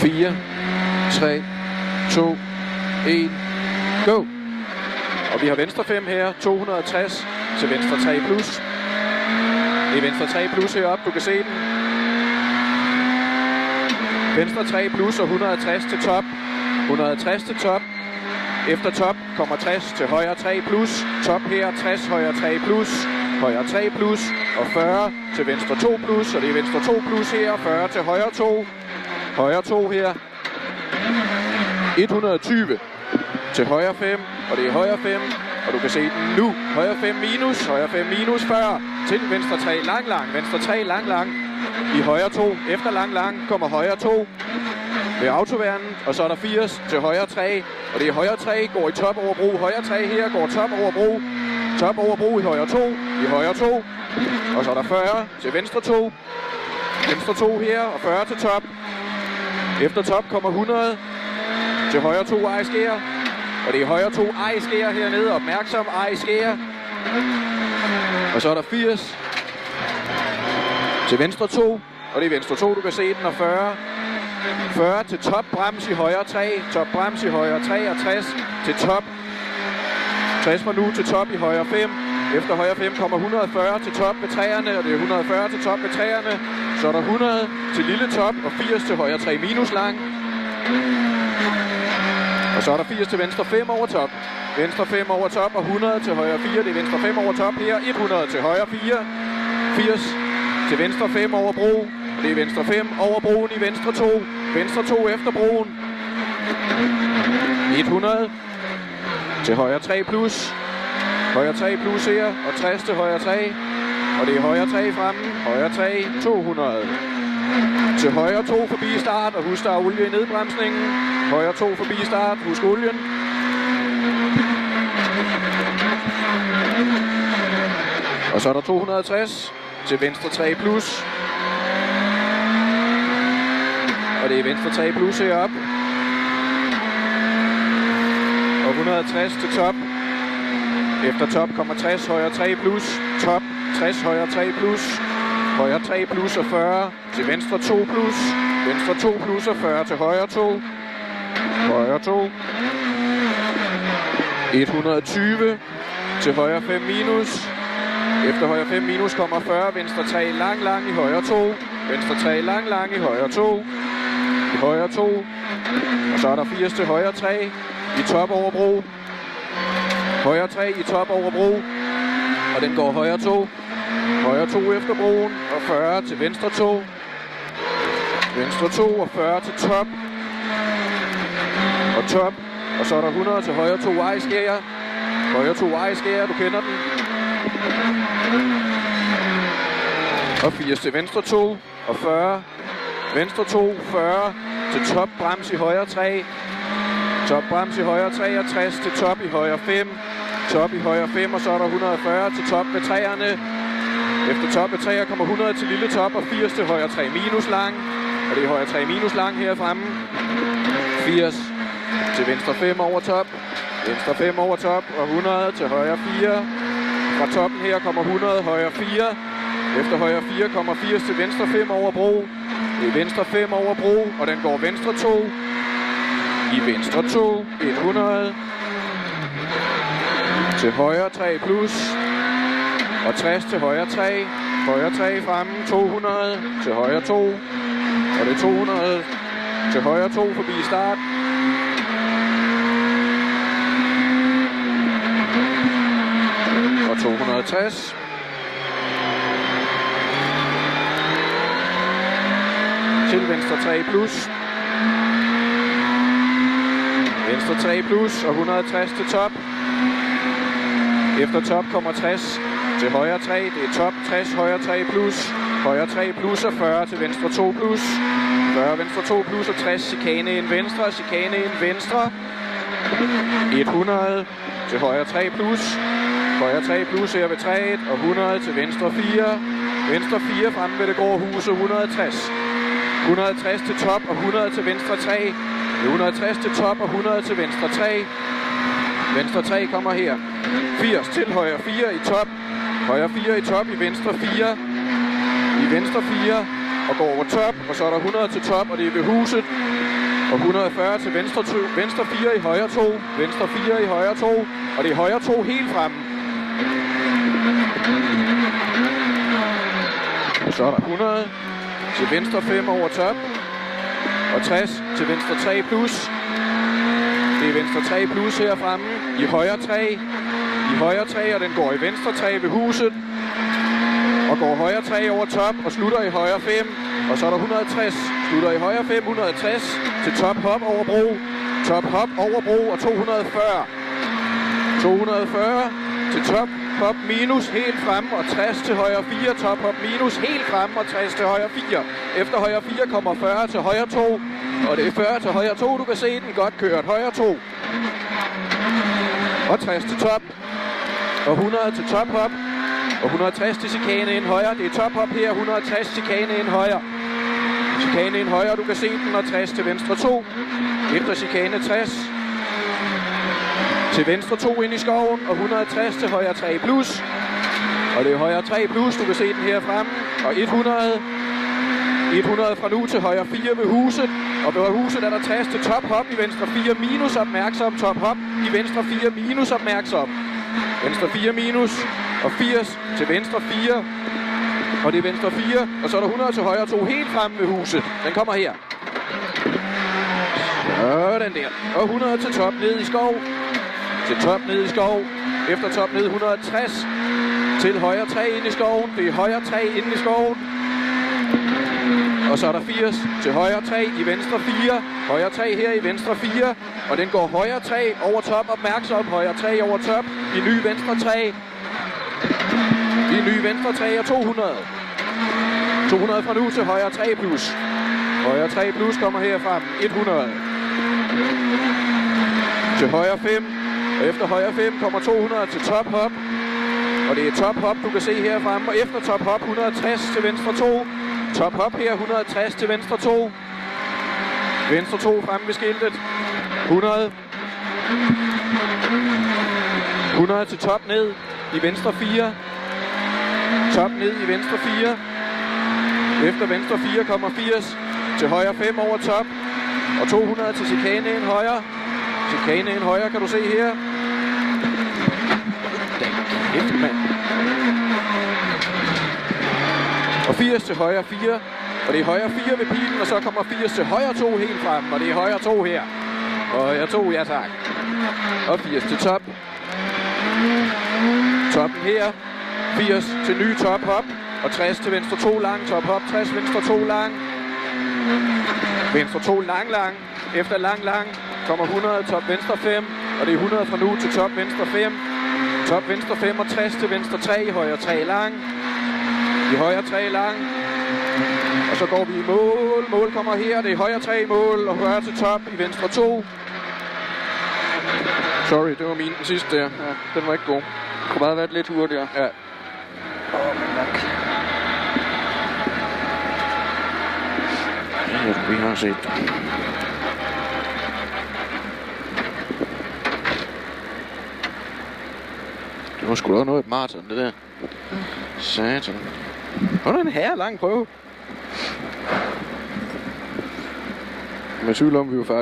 4, 3, 2, 1, go! Og vi har venstre 5 her, 260 til venstre 3 plus. Det er venstre 3 plus heroppe, du kan se den. Venstre 3 plus og 160 til top. 160 til top. Efter top kommer 60 til højre 3 plus. Top her, 60 højre 3 plus. Højre 3 plus og 40 til venstre 2 plus. Og det er venstre 2 plus her, 40 til højre 2. Højre 2 her. 120 til højre 5, og det er højre 5, og du kan se den nu. Højre 5 minus, højre 5 minus 40 til venstre 3 lang lang, venstre 3 lang lang. I højre 2, efter lang lang kommer højre 2 ved autoværnet, og så er der 80 til højre 3, og det er højre 3, går i top over bro. Højre 3 her går top over bro. Top over bro i højre 2, i højre 2, og så er der 40 til venstre 2. Venstre 2 her, og 40 til top. Efter top kommer 100 til højre 2 ejskær. Og det er højre 2 ejskær hernede. Opmærksom ejskær. Og så er der 80 til venstre 2. Og det er venstre 2, du kan se den. Og 40. 40 til top brems i højre 3. Top brems i højre 3 og 60 til top. 60 fra nu til top i højre 5. Efter højre 5 kommer 140 til top ved træerne. Og det er 140 til top ved træerne. Så er der 100 til lille top og 80 til højre 3 minus lang. Og så er der 80 til venstre 5 over top. Venstre 5 over top og 100 til højre 4. Det er venstre 5 over top her. 100 til højre 4. 80 til venstre 5 over bro. Det er venstre 5 over broen i venstre 2. Venstre 2 efter broen. 100 til højre 3 plus. Højre 3 plus her. Og 60 til højre 3. Og det er højre 3 fremme. Højre 3 200. Til højre 2 forbi start, og husk der er olie i nedbremsningen. Højre 2 forbi start, husk olien. Og så er der 260 til venstre 3 plus. Og det er venstre 3 plus heroppe. Og 160 til top. Efter top kommer 60 højre 3 plus. Top 60 højre 3 plus. Højre 3 plus og 40 til venstre 2 plus. Venstre 2 plus og 40 til højre 2. Højre 2. 120 til højre 5 minus. Efter højre 5 minus kommer 40. Venstre 3 lang lang i højre 2. Venstre 3 lang lang i højre 2. I højre 2. Og så er der 80 til højre 3 i top over bro. Højre 3 i top over bro. Og den går højre 2. Højre 2 efter broen, og 40 til venstre 2. Venstre 2 og 40 til top. Og top. Og så er der 100 til højre 2 ejskær. Højre 2 ejskær, du kender den. Og 80 til venstre 2 og 40. Venstre 2, 40 til top brems i højre 3. Top brems i højre 3 og 60 til top i højre 5. Top i højre 5, og så er der 140 til top ved træerne. Efter top ved træer kommer 100 til lille top og 80 til højre 3 minus lang. Og det er højre 3 minus lang her fremme. 80 til venstre 5 over top. Venstre 5 over top og 100 til højre 4. Fra toppen her kommer 100 højre 4. Efter højre 4 kommer 80 til venstre 5 over bro. Det er venstre 5 over bro, og den går venstre 2. I venstre 2, 100. Til højre 3 plus. Og 60 til højre 3. Højre 3 fremme, 200 til højre 2. Og det er 200 til højre 2 forbi start. Og 260. Til venstre 3 plus. Venstre 3 plus og 160 til top. Efter top kommer 60 til højre 3. Det er top 60 højre 3 plus. Højre 3 plus og 40 til venstre 2 plus. 40 venstre 2 plus og 60 chikane ind venstre. Chikane ind venstre. 100 til højre 3 plus. Højre 3 plus her ved 3 og 100 til venstre 4. Venstre 4 fremme ved det grå hus og 160. 160 til top og 100 til venstre 3. 160 til top og 100 til venstre 3. Venstre 3 kommer her. 80 til højre 4 i top. Højre 4 i top i venstre 4. I venstre 4 og går over top. Og så er der 100 til top, og det er ved huset. Og 140 til venstre 4 i højre 2. Venstre 4 i højre 2. Og det er højre 2 helt fremme. Så er der 100 til venstre 5 over top. Og 60 til venstre 3 plus. Det er venstre 3 plus her fremme. I højre 3. I højre 3, og den går i venstre 3 ved huset. Og går højre 3 over top og slutter i højre 5. Og så er der 160. Slutter i højre 5, 160 til top hop over bro. Top hop over bro og 240. 240 til top hop minus helt frem og 60 til højre 4. Top hop minus helt frem og 60 til højre 4. Efter højre 4 kommer 40 til højre 2. Og det er 40 til højre 2. Du kan se den godt kørt. Højre 2. Og 60 til top. Og 100 til top hop. Og 160 til chikane ind højre. Det er top hop her. 160 chikane ind højre. Chikane ind højre. Du kan se den. Og 60 til venstre 2. Efter chikane 60. Til venstre 2 ind i skoven. Og 160 til højre 3 plus. Og det er højre 3 plus. Du kan se den her fremme. Og 100. 100 fra nu til højre 4 ved huset. Og ved huset er der 60 til top hop i venstre 4 minus opmærksom. Top hop i venstre 4 minus opmærksom. Venstre 4 minus. Og 80 til venstre 4. Og det er venstre 4. Og så er der 100 til højre 2 helt fremme ved huset. Den kommer her. Sådan der. Og 100 til top ned i skov. Til top ned i skov. Efter top ned 160. Til højre 3 ind i skoven. Det er højre 3 ind i skoven. Og så er der 80 til højre 3 i venstre 4. Højre 3 her i venstre 4. Og den går højre 3 over top. Opmærksom. Højre 3 over top. I ny venstre 3. I ny venstre 3 og 200. 200 fra nu til højre 3 plus. Højre 3 plus kommer her frem. 100. Til højre 5. Og efter højre 5 kommer 200 til top hop. Og det er top hop, du kan se her fremme. Og efter top hop 160 til venstre 2. Top hop her 160 til venstre 2. Venstre 2 fremme ved skiltet. 100. 100 til top ned i venstre 4. Top ned i venstre 4. Efter venstre 4 kommer 80 til højre 5 over top. Og 200 til chikane ind højre. Chikane ind højre kan du se her. Den kæft, mand. Og 80 til højre 4. Og det er højre 4 ved pilen, og så kommer 80 til højre 2 helt frem. Og det er højre 2 her. Højre 2, ja tak. Og 80 til top. Toppen her. 80 til ny top hop. Og 60 til venstre 2 lang. Top hop 60, venstre 2 lang. Venstre 2 lang. Efter lang kommer 100 top venstre 5. Og det er 100 fra nu til top venstre 5. Top venstre 5 og 60 til venstre 3. Højre 3 lang. I højre 3 lang. Og så går vi i mål. Mål kommer her. Det er højre 3 i mål. Og højre til top i venstre 2. Sorry, det var min sidste der. Ja, den var ikke god. Det kunne bare have været lidt hurtigere. Ja. Ja, vi har set det. Det var sgu da noget et maraton, det der. Satan. Det var en herre lang prøve. Med tvivl om, vi var færdige.